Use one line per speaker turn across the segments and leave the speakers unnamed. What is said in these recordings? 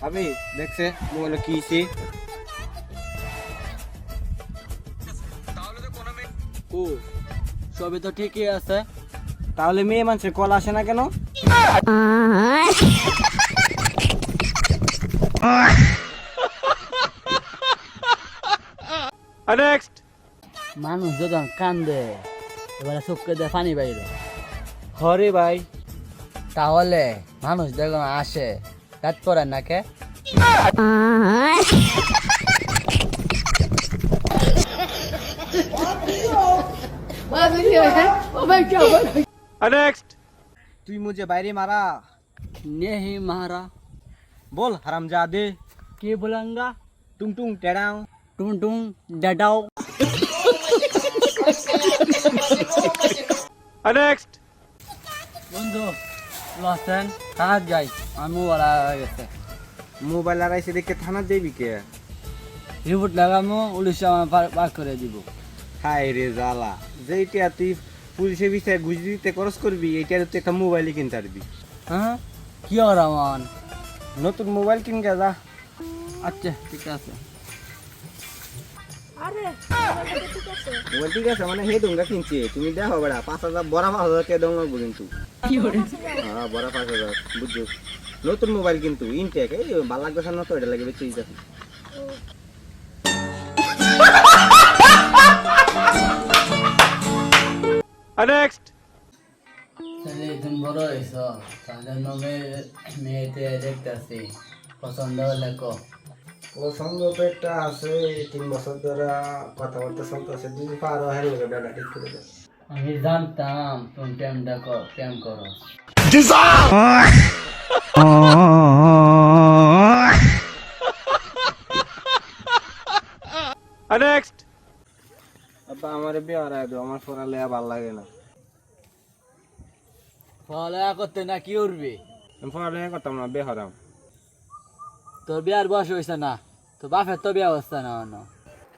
ভাবি দেখছে মোবাইলে কি হইছে?
ও সবই তো ঠিকই আছে।
তাহলে মেয়ে মানুষের কল আসে না কেন? নেক্সট।
মানুষ যখন কান্দে এবারে চোখে দিয়ে পানি বাইরে,
হরে ভাই,
তাহলে মানুষ যখন আসে রাত পরে নাকে।
नेक्स्ट। তুই মুझे বাইরে মারা
नहीं मारा।
बोल हरामजादे।
के बोलेंगा?
टुंग टुंग टेढ़ाओ।
टूं टूं डडाओ।
नेक्स्ट।
বন্ধু লসেন কাজ যাই, আমি ওরা গেছে
মোবাইল লাগাইছে দেখে থানা দেবি কে?
রিপোর্ট লাগামো, পুলিশে আমার পার করে দিব।
হাই রে জ্বালা, যেইটা তুই পুলিশের বিষয়ে ঘুষ দিতে খরচ করবি এইটার তুই একটা মোবাইলই কিনতে পারবি।
হ্যাঁ কি আর আমার
নতুন মোবাইল কিনকে যা।
আচ্ছা ঠিক আছে।
মোবাইল ঠিক আছে মানে হে ডোঙ্গা কিনছে, তুমি দেখো বেড়া 5,000 বড়া 5,000 কে ডোঙ্গা কিন্তু। হ্যাঁ বড়া 5,000 বুঝছো। নতুন মোবাইল কিন্তু ইনটেক, এই ভালো লাগতেছে না তো এটা লাগে বেশি যাচ্ছে। নেক্সট।
তাহলে তুমি বড় হয়েছ, তার জন্য মেয়েতে দেখতেছি, পছন্দ হলে কো।
পছন্দ তো একটা আছে, 3 বছর ধরে কথাবার্তা চলতেছে, যদি পারো হ্যাঁ লোকে বেড়া ঠিক করে দেয়।
আমি জানতাম তুমি প্রেম করো।
নেক্সট। আব্বা আমার বিয়ে হারায় দাও, আমার পড়ালেখা ভালো লাগে না।
পড়ালেখা করতে না কি উঠবি?
আমি পড়ালেখা করতাম না, বিয়ে হারাম।
তোর বিয়ার বয়স হয়েছে না, তো বাপের তো বিয়ে অবস্থা না অন্য।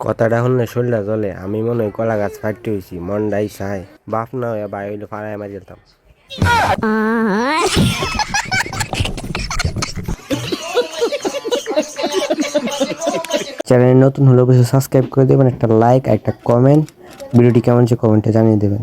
কথাটা শুনলে শরীরটা জ্বলে, আমি মনে হয় কলা গাছ ফাটতে হয়েছি, মনটাই সায়, বাপ না হয়ে বাই হইলে পাড়ায় মারি যেতাম। চ্যানেলে নতুন হলে অবশ্যই সাবস্ক্রাইব করে দেবেন, একটা লাইক একটা কমেন্ট, ভিডিওটি কেমন হচ্ছে কমেন্টে জানিয়ে দেবেন।